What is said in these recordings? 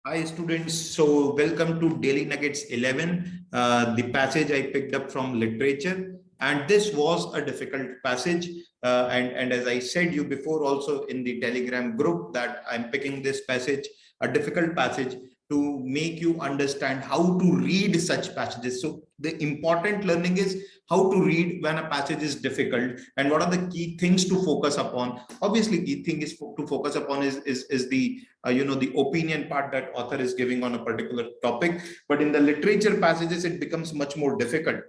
Hi students, so welcome to Daily Nuggets 11, the passage I picked up from literature, and this was a difficult passage, and as I said you before also in the Telegram group that I'm picking this passage, a difficult passage to make you understand how to read such passages. So the important learning is how to read when a passage is difficult and what are the key things to focus upon. Obviously, key thing is to focus upon is the the opinion part that author is giving on a particular topic, but in the literature passages it becomes much more difficult.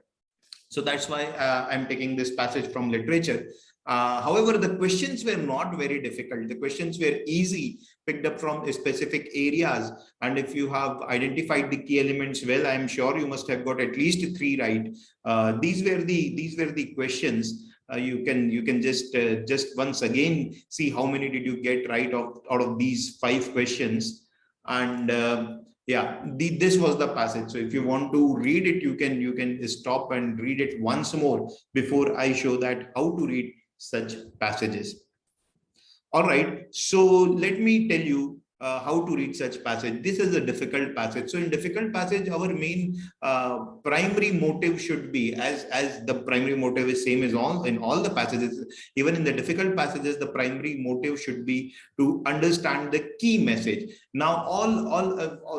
So that's why I'm taking this passage from literature. However, the questions were not very difficult. The questions were easy, picked up from specific areas. And if you have identified the key elements well, I'm sure you must have got at least 3 right. These were the questions. You can just once again see how many did you get right out of these 5 questions. And yeah, this was the passage. So if you want to read it, you can stop and read it once more before I show that how to read such passages. All right, so let me tell you how to read such passage. This is a difficult passage. So in difficult passage, our main primary motive should be, as the primary motive is same as all in all the passages, even in the difficult passages, the primary motive should be to understand the key message. Now,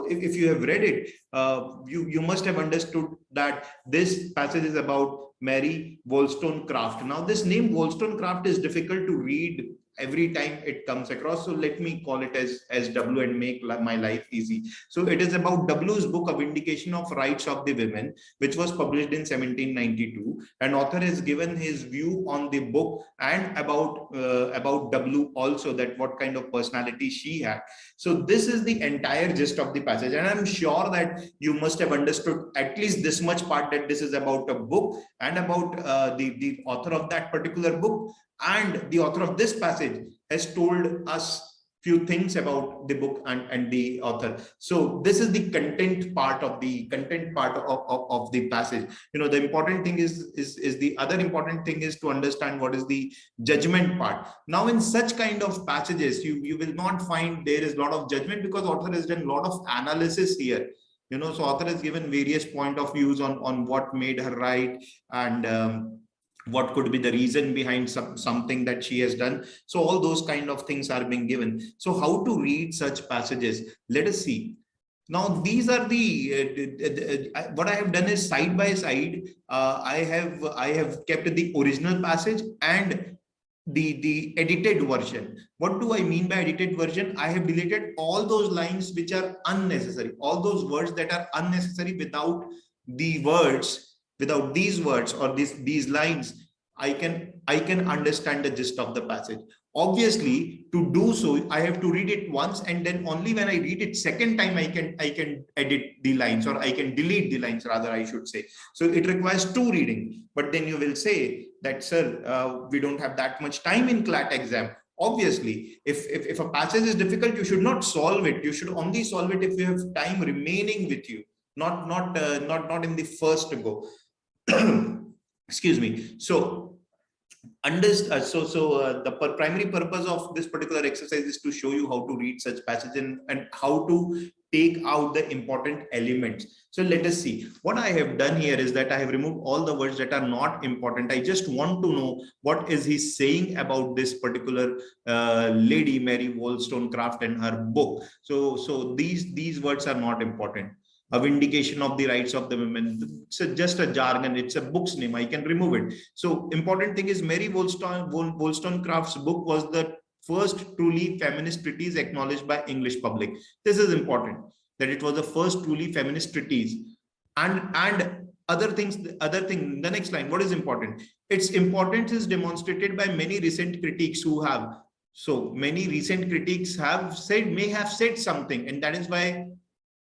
if you have read it, you must have understood that this passage is about Mary Wollstonecraft. Now, this name Wollstonecraft is difficult to read every time it comes across, so let me call it as W and make my life easy. So it is about W's book, A Vindication of Rights of the Women, which was published in 1792, and author has given his view on the book and about W also, that what kind of personality she had. So this is the entire gist of the passage, and I'm sure that you must have understood at least this much part, that this is about a book and about the author of that particular book, and the author of this passage has told us few things about the book and the author. So this is the content part of the passage. The important thing is the other important thing is to understand what is the judgment part. Now, in such kind of passages, you will not find there is a lot of judgment, because author has done a lot of analysis here. So author has given various point of views on what made her right, and what could be the reason behind something that she has done. So all those kind of things are being given. So how to read such passages? Let us see. Now, these are what I have done is side by side. I have kept the original passage and the edited version. What do I mean by edited version? I have deleted all those lines which are unnecessary, all those words that are unnecessary. Without these words or these lines, I can understand the gist of the passage. Obviously, to do so, I have to read it once, and then only when I read it second time, I can edit the lines, or I can delete the lines, rather I should say. So it requires 2 reading. But then you will say that, sir, we don't have that much time in CLAT exam. Obviously, if a passage is difficult, you should not solve it. You should only solve it if you have time remaining with you, not in the first go. Excuse me. So the primary purpose of this particular exercise is to show you how to read such passages and how to take out the important elements. So let us see. What I have done here is that I have removed all the words that are not important. I just want to know what is he saying about this particular lady, Mary Wollstonecraft, and her book. So these words are not important. A Vindication of the Rights of the Women. It's just a jargon. It's a book's name. I can remove it. So important thing is Mary Wollstonecraft's book was the first truly feminist treatise acknowledged by English public. This is important, that it was the first truly feminist treatise. And other thing, the next line, what is important? Its importance is demonstrated by many recent critics who have. So many recent critics may have said something, and that is why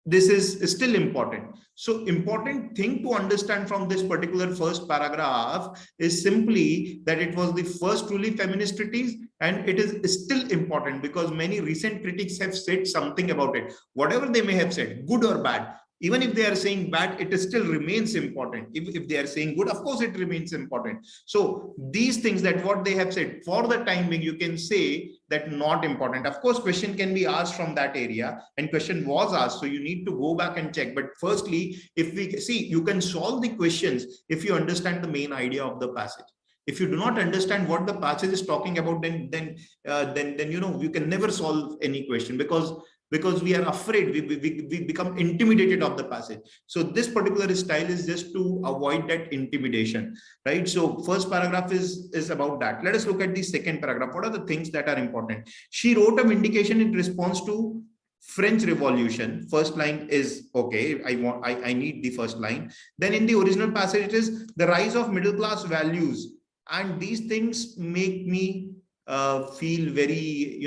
this is still important. So important thing to understand from this particular first paragraph is simply that it was the first truly feminist treatise, and it is still important because many recent critics have said something about it. Whatever they may have said, good or bad, Even if they are saying bad, it still remains important. If they are saying good, of course it remains important. So these things, that what they have said, for the time being, you can say that not important. Of course, question can be asked from that area, and question was asked, so you need to go back and check. But firstly, if we see, you can solve the questions if you understand the main idea of the passage. If you do not understand what the passage is talking about, then you can never solve any question, because we are afraid, we become intimidated of the passage. So this particular style is just to avoid that intimidation, right? So first paragraph is about that. Let us look at the second paragraph. What are the things that are important? She wrote a vindication in response to French Revolution. First line is okay. I need the first line. Then in the original passage, it is the rise of middle class values, and these things make me feel very,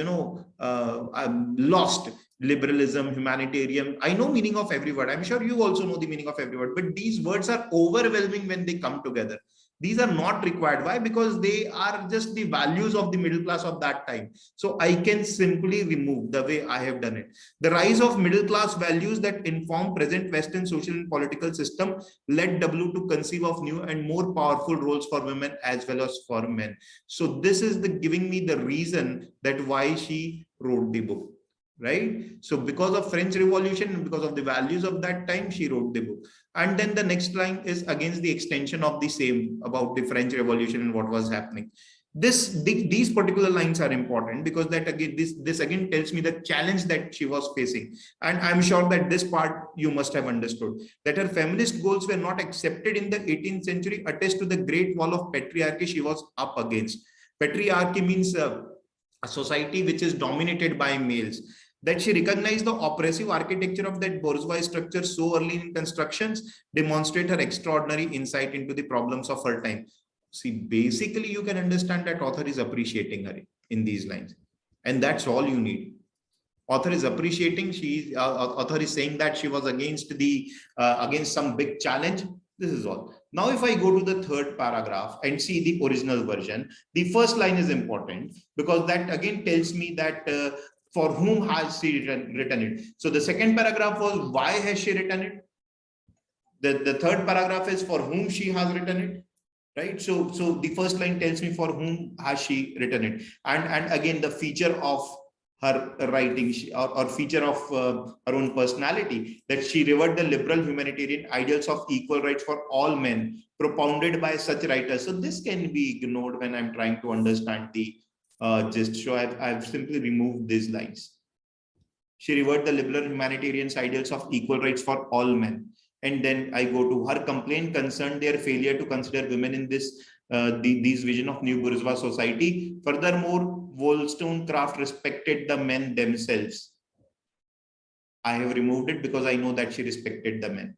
I'm lost. Liberalism, humanitarian. I know meaning of every word. I'm sure you also know the meaning of every word, but these words are overwhelming when they come together. These are not required. Why? Because they are just the values of the middle class of that time. So I can simply remove the way I have done it. The rise of middle class values that inform present Western social and political system led W to conceive of new and more powerful roles for women as well as for men. So this is the giving me the reason that why she wrote the book. Right? So because of French Revolution, because of the values of that time, she wrote the book. And then the next line is against the extension of the same, about the French Revolution and what was happening. These particular lines are important, because that again, this again tells me the challenge that she was facing. And I'm sure that this part you must have understood, that her feminist goals were not accepted in the 18th century, attest to the great wall of patriarchy she was up against. Patriarchy means a society which is dominated by males. That she recognized the oppressive architecture of that bourgeois structure so early in constructions demonstrate her extraordinary insight into the problems of her time. See, basically you can understand that author is appreciating her in these lines, and that's all you need. Author is appreciating, author is saying that she was against against some big challenge. This is all. Now, if I go to the third paragraph and see the original version, the first line is important, because that again tells me that for whom has she written it. So the second paragraph was why has she written it. The third paragraph is for whom she has written it, right? So the first line tells me for whom has she written it, and again the feature of her writing, or feature of her own personality, that she revered the liberal humanitarian ideals of equal rights for all men propounded by such writers. So this can be ignored when I'm trying to understand the gist. So I've simply removed these lines. She revered the liberal humanitarian ideals of equal rights for all men. And then I go to her complaint concerned their failure to consider women in this these vision of new bourgeois society. Furthermore, Wollstonecraft respected the men themselves. I have removed it because I know that she respected the men.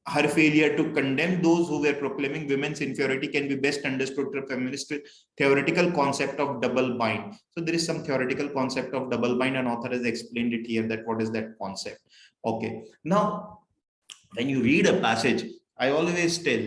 Her failure to condemn those who were proclaiming women's inferiority can be best understood through feminist theoretical concept of double bind. So there is some theoretical concept of double bind, and author has explained it here, that what is that concept. Okay. Now, when you read a passage, I always tell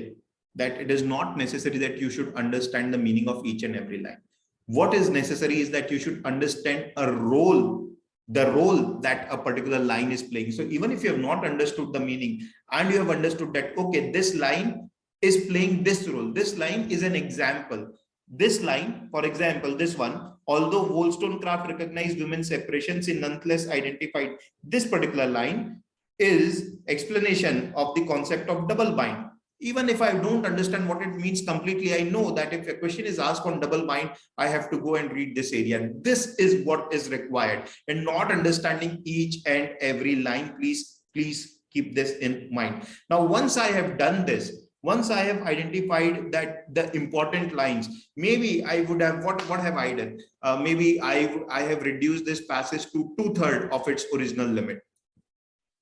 that it is not necessary that you should understand the meaning of each and every line. What is necessary is that you should understand the role that a particular line is playing. So even if you have not understood the meaning, and you have understood that, okay, this line is playing this role, this line is an example. This line, for example, this one, although Wollstonecraft recognized women's separations, he nonetheless identified this particular line is explanation of the concept of double bind. Even if I don't understand what it means completely, I know that if a question is asked on double bind, I have to go and read this area. This is what is required, and not understanding each and every line. Please keep this in mind. Now, once I have done this, once I have identified that the important lines, maybe I would have, what have I done? Maybe I have reduced this passage to 2/3 of its original limit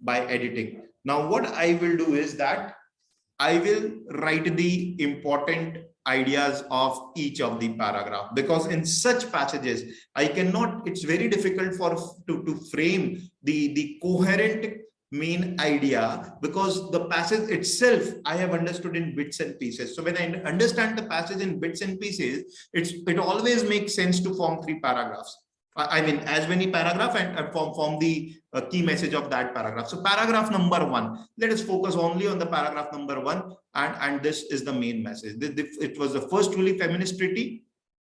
by editing. Now, what I will do is that I will write the important ideas of each of the paragraph, because in such passages I cannot, it's very difficult to frame the coherent main idea, because the passage itself I have understood in bits and pieces. So when I understand the passage in bits and pieces, it always makes sense to form 3 paragraphs. I mean, as many paragraph and from the key message of that paragraph. So paragraph number 1, let us focus only on the paragraph number 1, and this is the main message. It was the first truly feminist treaty.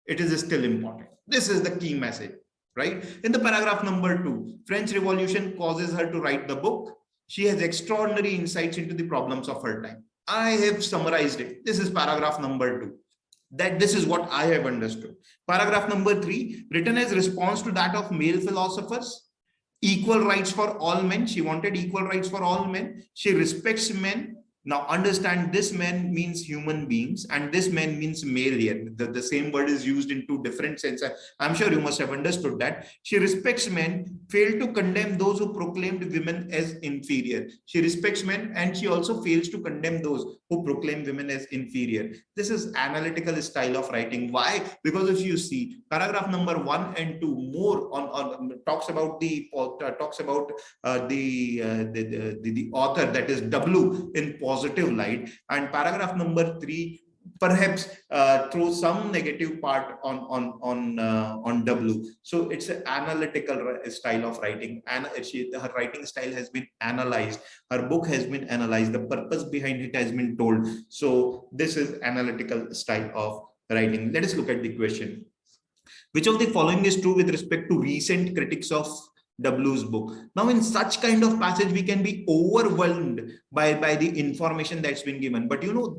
It is still important. This is the key message, right? In the paragraph number 2, French Revolution causes her to write the book. She has extraordinary insights into the problems of her time. I have summarized it. This is paragraph number 2. That this is what I have understood. Paragraph number 3, written as response to that of male philosophers. Equal rights for all men. She wanted equal rights for all men. She respects men. Now understand, this man means human beings and this man means male here. The same word is used in 2 different senses. I'm sure you must have understood that. She respects men, failed to condemn those who proclaimed women as inferior. She respects men and she also fails to condemn those who proclaim women as inferior. This is analytical style of writing. Why? Because if you see paragraph number 1 and 2 more on talks about the author, that is W, in positive light, and paragraph number 3 perhaps through some negative part on W. So it's an analytical style of writing, and her writing style has been analyzed, her book has been analyzed, the purpose behind it has been told. So this is analytical style of writing. Let us look at the question. Which of the following is true with respect to recent critics of W's book? Now, in such kind of passage, we can be overwhelmed by the information that's been given. But you know,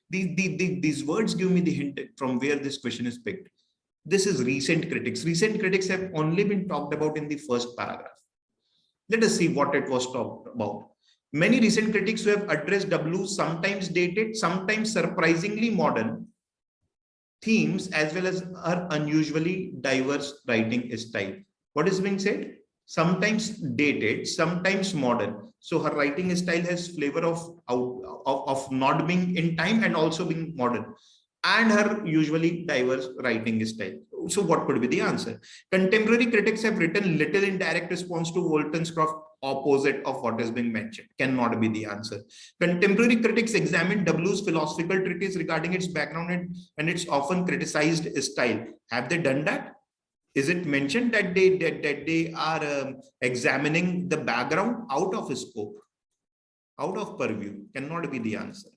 these words give me the hint from where this question is picked. This is recent critics. Recent critics have only been talked about in the first paragraph. Let us see what it was talked about. Many recent critics who have addressed W, sometimes dated, sometimes surprisingly modern themes, as well as her unusually diverse writing style. What is being said? Sometimes dated, sometimes modern. So her writing style has flavor of not being in time and also being modern, and her usually diverse writing style. So what could be the answer? Contemporary critics have written little in direct response to Wollstonecraft, opposite of what is being mentioned. Cannot be the answer. Contemporary critics examined W's philosophical treatise regarding its background and its often criticized style. Have they done that? Is it mentioned that they are examining the background? Out of scope, out of purview? Cannot be the answer.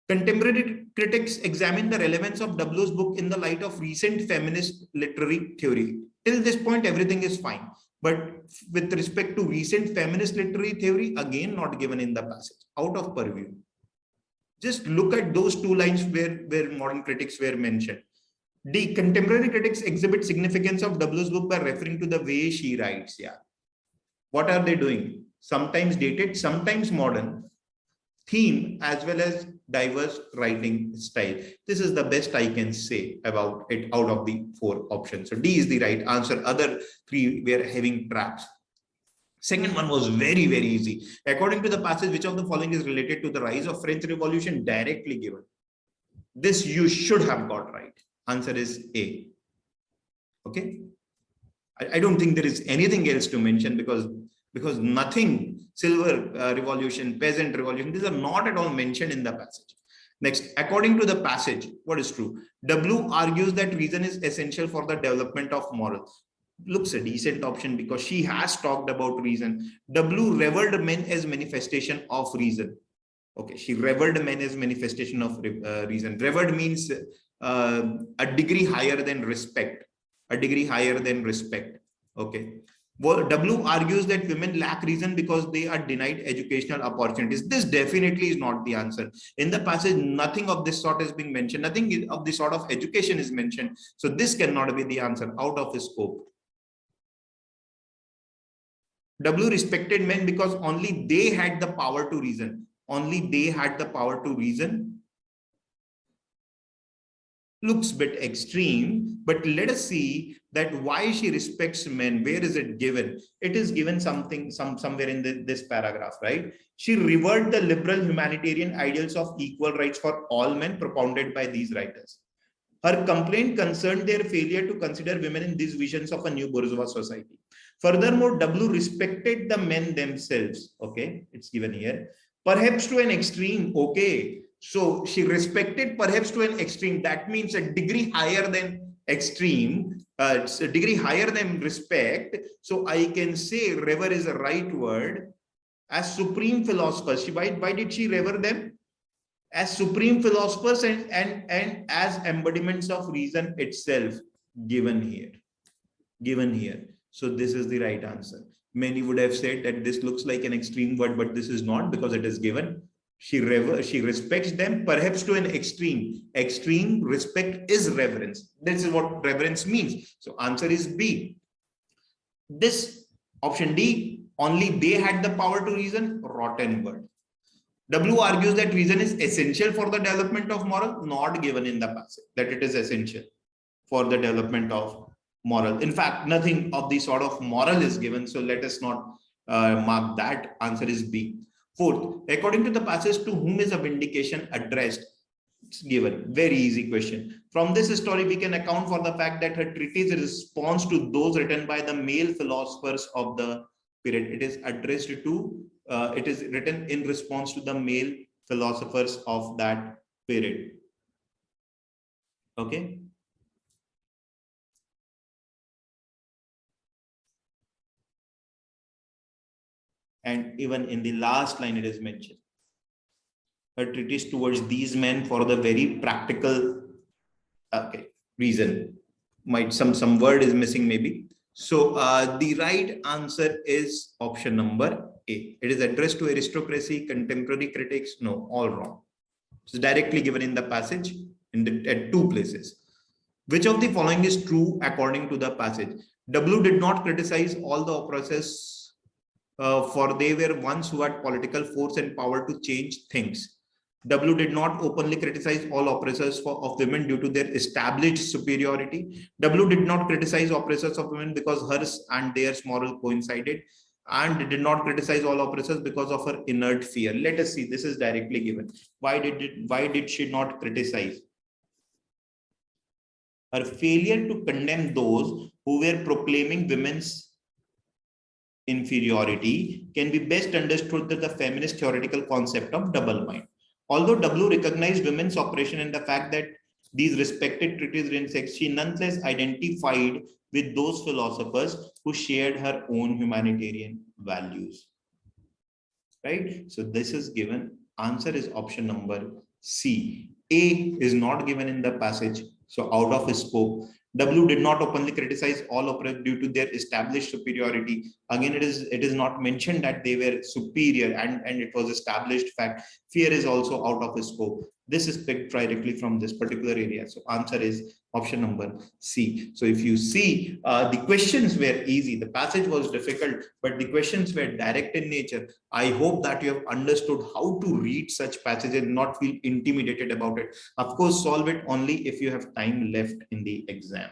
Contemporary critics examine the relevance of W's book in the light of recent feminist literary theory. Till this point, everything is fine. But with respect to recent feminist literary theory, again, not given in the passage, out of purview. Just look at those 2 lines where modern critics were mentioned. The contemporary critics exhibit significance of W's book by referring to the way she writes. Yeah. What are they doing? Sometimes dated, sometimes modern theme, as well as diverse writing style. This is the best I can say about it out of the 4 options. So D is the right answer. Other 3 were having traps. Second one was very, very easy. According to the passage, which of the following is related to the rise of French Revolution? Directly given. This you should have got right. Answer is A. Okay. I don't think there is anything else to mention because nothing, silver revolution, peasant revolution, these are not at all mentioned in the passage. Next, according to the passage, what is true? W argues that reason is essential for the development of morals. Looks a decent option because she has talked about reason. W revered men as manifestation of reason. Okay, she revered men as manifestation of reason. Revered means a degree higher than respect. A degree higher than respect. Okay. Well, W argues that women lack reason because they are denied educational opportunities. This definitely is not the answer. In the passage, nothing of this sort is being mentioned. Nothing of this sort of education is mentioned. So this cannot be the answer, out of his scope. W respected men because only they had the power to reason. Only they had the power to reason. Looks a bit extreme, but let us see that why she respects men. Where is it given? It is given somewhere in this paragraph, right? She revered the liberal humanitarian ideals of equal rights for all men propounded by these writers. Her complaint concerned their failure to consider women in these visions of a new bourgeois society. Furthermore, W respected the men themselves. Okay, it's given here. Perhaps to an extreme. Okay. So she respected perhaps to an extreme. That means a degree higher than extreme. it's a degree higher than respect. So I can say rever is a right word. As supreme philosophers, why did she rever them? As supreme philosophers and as embodiments of reason itself, given here. So this is the right answer. Many would have said that this looks like an extreme word, but this is not, because it is given. She respects them, perhaps to an extreme. Extreme respect is reverence. This is what reverence means. So answer is B. This option D, only they had the power to reason, rotten word. W argues that reason is essential for the development of moral, not given in the passage, that it is essential for the development of moral. In fact, nothing of the sort of moral is given. So let us not mark that. Answer is B. Fourth, according to the passage, to whom is a vindication addressed? It's given. Very easy question. From this story, we can account for the fact that her treatise responds to those written by the male philosophers of the period. It is addressed to, it is written in response to the male philosophers of that period. Okay. And even in the last line, it is mentioned. A treatise towards these men for the very practical reason. Might some word is missing maybe. So the right answer is option number A. It is addressed to aristocracy, contemporary critics. No, all wrong. It's directly given in the passage at two places. Which of the following is true according to the passage? W did not criticize all the oppressors, for they were ones who had political force and power to change things. W did not openly criticize all oppressors of women due to their established superiority. W did not criticize oppressors of women because hers and theirs moral coincided, and did not criticize all oppressors because of her inert fear. Let us see. This is directly given. Why did she not criticize? Her failure to condemn those who were proclaiming women's inferiority can be best understood with the feminist theoretical concept of double mind. Although W recognized women's oppression and the fact that these respected treatises in sex, she nonetheless identified with those philosophers who shared her own humanitarian values. Right? So this is given. Answer is option number C. A is not given in the passage. So out of scope. W did not openly criticize all oppressors due to their established superiority. Again, it is not mentioned that they were superior and it was established fact. Fear is also out of scope. This is picked directly from this particular area. So answer is option number C. So if you see, the questions were easy. The passage was difficult, but the questions were direct in nature. I hope that you have understood how to read such passages and not feel intimidated about it. Of course, solve it only if you have time left in the exam.